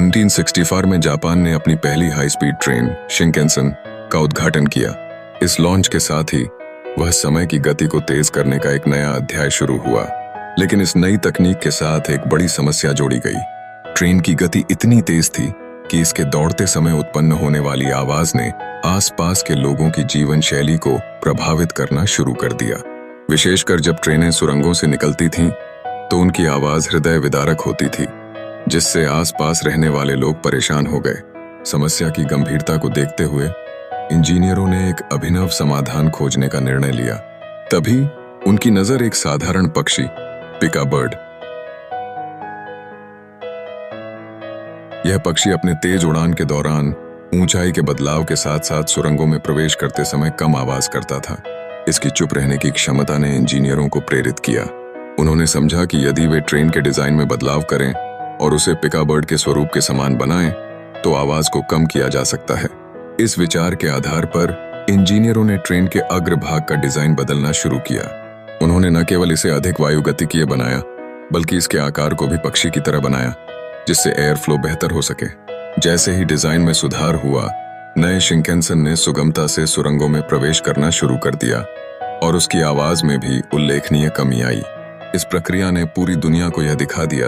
1964 में जापान ने अपनी पहली हाई स्पीड ट्रेन शिंकेनसन का उद्घाटन किया। इस लॉन्च के साथ ही वह समय की गति को तेज करने का एक नया अध्याय शुरू हुआ। लेकिन इस नई तकनीक के साथ एक बड़ी समस्या जोड़ी गई। ट्रेन की गति इतनी तेज थी कि इसके दौड़ते समय उत्पन्न होने वाली आवाज ने आसपास के लोगों की जीवन शैली को प्रभावित करना शुरू कर दिया। विशेषकर जब ट्रेनें सुरंगों से निकलती थीं, तो उनकी आवाज हृदय विदारक होती थी, जिससे आसपास रहने वाले लोग परेशान हो गए। समस्या की गंभीरता को देखते हुए इंजीनियरों ने एक अभिनव समाधान खोजने का निर्णय लिया। तभी उनकी नजर एक साधारण पक्षी पिका बर्ड। यह पक्षी अपने तेज उड़ान के दौरान ऊंचाई के बदलाव के साथ साथ सुरंगों में प्रवेश करते समय कम आवाज करता था। इसकी चुप रहने की क्षमता ने इंजीनियरों को प्रेरित किया। उन्होंने समझा कि यदि वे ट्रेन के डिजाइन में बदलाव करें और उसे पिका बर्ड के स्वरूप के समान बनाएं, तो आवाज को कम किया जा सकता है। इस विचार के आधार पर इंजीनियरों ने ट्रेन के अग्रभाग का डिजाइन बदलना शुरू किया। उन्होंने न केवल इसे अधिक वायुगतिकीय बनाया, बल्कि इसके आकार को भी पक्षी की तरह बनाया, जिससे एयर फ्लो बेहतर हो सके। जैसे ही डिजाइन में सुधार हुआ, नए शिंकेनसन ने सुगमता से सुरंगों में प्रवेश करना शुरू कर दिया और उसकी आवाज में भी उल्लेखनीय कमी आई। इस प्रक्रिया ने पूरी दुनिया को यह दिखा दिया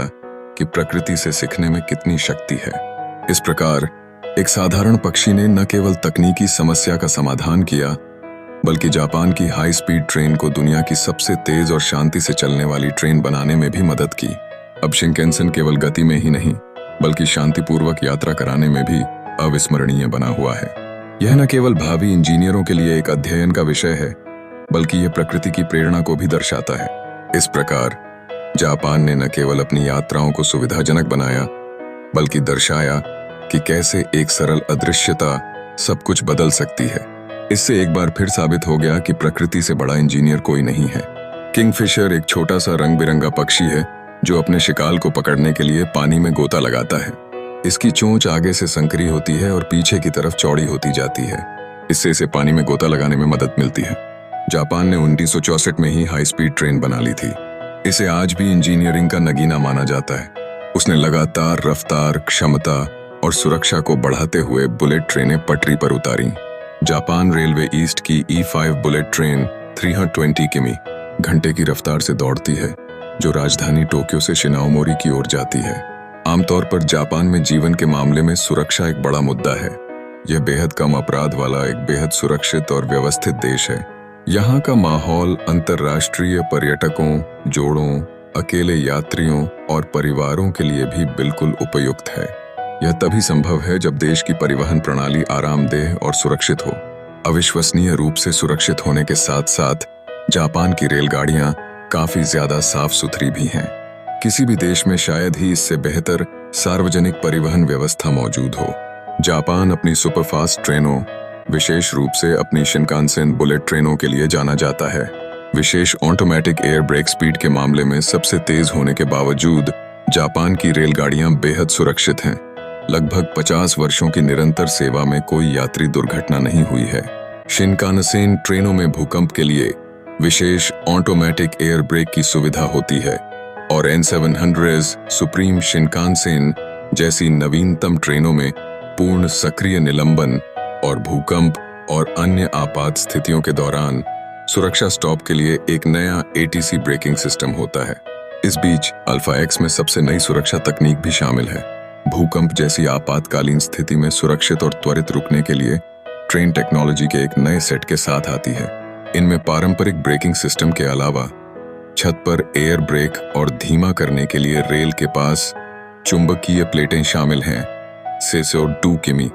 कि प्रकृति से सीखने में कितनी शक्ति है। इस प्रकार एक साधारण पक्षी ने न केवल तकनीकी समस्या का समाधान किया, बल्कि जापान की हाई स्पीड ट्रेन को दुनिया की सबसे तेज और शांति से चलने वाली ट्रेन बनाने में भी मदद की। अब शिंकेनसन केवल गति में ही नहीं, बल्कि शांतिपूर्वक यात्रा कराने में भी अविस्मरणीय बना हुआ है। यह न केवल भावी इंजीनियरों के लिए एक अध्ययन का विषय है, बल्कि यह प्रकृति की प्रेरणा को भी दर्शाता है। इस प्रकार जापान ने न केवल अपनी यात्राओं को सुविधाजनक बनाया, बल्कि दर्शाया कि कैसे एक सरल अदृश्यता सब कुछ बदल सकती है। इससे एक बार फिर साबित हो गया कि प्रकृति से बड़ा इंजीनियर कोई नहीं है। किंगफिशर एक छोटा सा रंग बिरंगा पक्षी है जो अपने शिकार को पकड़ने के लिए पानी में गोता लगाता है। इसकी चोंच आगे से संकरी होती है और पीछे की तरफ चौड़ी होती जाती है। इससे इसे पानी में गोता लगाने में मदद मिलती है। जापान ने 1964 में ही हाई स्पीड ट्रेन बना ली थी। इसे आज भी इंजीनियरिंग का नगीना माना जाता है। उसने लगातार रफ्तार, क्षमता और सुरक्षा को बढ़ाते हुए बुलेट ट्रेनें पटरी पर उतारी। जापान रेलवे ईस्ट की E5 बुलेट ट्रेन 320 किमी घंटे की रफ्तार से दौड़ती है, जो राजधानी टोक्यो से शिनाओमोरी की ओर जाती है। आमतौर पर जापान में जीवन के मामले में सुरक्षा एक बड़ा मुद्दा है। यह बेहद कम अपराध वाला एक बेहद सुरक्षित और व्यवस्थित देश है। यहाँ का माहौल अंतर्राष्ट्रीय पर्यटकों, जोड़ों, अकेले यात्रियों और परिवारों के लिए भी बिल्कुल उपयुक्त है। यह तभी संभव है जब देश की परिवहन प्रणाली आरामदेह और सुरक्षित हो। अविश्वसनीय रूप से सुरक्षित होने के साथ साथ जापान की रेलगाड़ियां काफी ज्यादा साफ सुथरी भी हैं। किसी भी देश में शायद ही इससे बेहतर सार्वजनिक परिवहन व्यवस्था मौजूद हो। जापान अपनी सुपरफास्ट ट्रेनों, विशेष रूप से अपनी शिनकानसेन बुलेट ट्रेनों के लिए जाना जाता है। विशेष ऑटोमेटिक एयर ब्रेक स्पीड के मामले में सबसे तेज होने के बावजूद जापान की रेलगाड़ियां बेहद सुरक्षित हैं। लगभग 50 वर्षों की निरंतर सेवा में कोई यात्री दुर्घटना नहीं हुई है। शिनकानसेन ट्रेनों में भूकंप के लिए विशेष ऑटोमेटिक एयर ब्रेक की सुविधा होती है और N700 सुप्रीम शिनकानसेन जैसी नवीनतम ट्रेनों में पूर्ण सक्रिय निलंबन और भूकंप और अन्य आपात स्थितियों के दौरान सुरक्षा स्टॉप के लिए एक नया ATC ब्रेकिंग सिस्टम होता है। इस बीच अल्फा एक्स में सबसे नई सुरक्षा तकनीक भी शामिल है। भूकंप जैसी आपातकालीन स्थिति में सुरक्षित और त्वरित रुकने के लिए ट्रेन टेक्नोलॉजी के एक नए सेट के साथ आती है। इनमें पारंपरिक ब्रेकिंग सिस्टम के अलावा छत पर एयर ब्रेक और धीमा करने के लिए रेल के पास चुंबकीय प्लेटें शामिल हैं। 602 किमी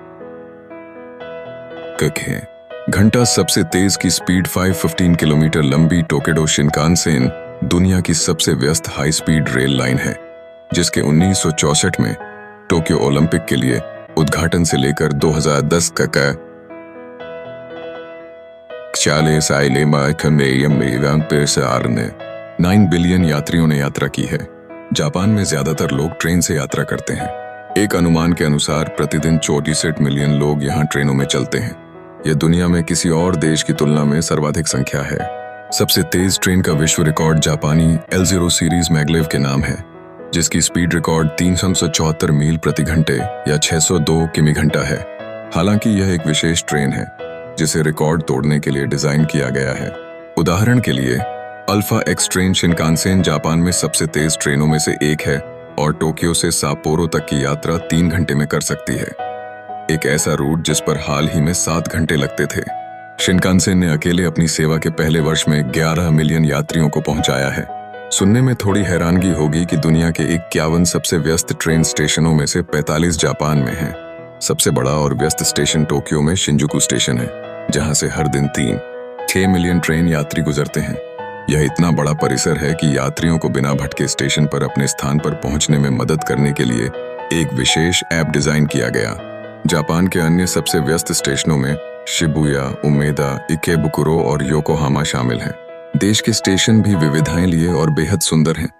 है घंटा सबसे तेज की स्पीड 515 किलोमीटर लंबी टोकेडो शिनकानसेन दुनिया की सबसे व्यस्त हाई स्पीड रेल लाइन है, जिसके 1964 में टोक्यो ओलंपिक के लिए उद्घाटन से लेकर 2010 तक 9 बिलियन यात्रियों ने यात्रा की है। जापान में ज्यादातर लोग ट्रेन से यात्रा करते हैं। एक अनुमान के अनुसार प्रतिदिन 64 मिलियन लोग यहाँ ट्रेनों में चलते हैं। यह दुनिया में किसी और देश की तुलना में सर्वाधिक संख्या है। सबसे तेज ट्रेन का विश्व रिकॉर्ड जापानी L0 सीरीज मैगलेव के नाम है। जिसकी स्पीड रिकॉर्ड 374 मील प्रति घंटे या 602 किमी घंटा है। हालांकि यह एक विशेष ट्रेन है जिसे रिकॉर्ड तोड़ने के लिए डिजाइन किया गया है। उदाहरण के लिए alpha x train Shinkansen Japan में सबसे तेज ट्रेनों में से एक है और टोक्यो से साप्पोरो तक की यात्रा 3 घंटे में कर सकती है, एक ऐसा रूट जिस पर हाल ही में 7 घंटे लगते थे। शिनकानसेन ने अकेले अपनी सेवा के पहले वर्ष में 11 मिलियन यात्रियों को पहुंचाया है। सुनने में थोड़ी हैरानगी होगी कि दुनिया के 51 सबसे व्यस्त ट्रेन स्टेशनों में से 45 जापान में हैं। सबसे बड़ा और व्यस्त स्टेशन टोक्यो में शिंजुकू स्टेशन है, जहां से हर दिन 6 मिलियन ट्रेन यात्री गुजरते हैं। यह इतना बड़ा परिसर है कि यात्रियों को बिना भटके स्टेशन पर अपने स्थान पर पहुंचने में मदद करने के लिए एक विशेष ऐप डिजाइन किया गया। जापान के अन्य सबसे व्यस्त स्टेशनों में शिबुया, उमेदा, इकेबुकुरो और योकोहामा शामिल हैं। देश के स्टेशन भी विविधताएं लिए और बेहद सुंदर हैं।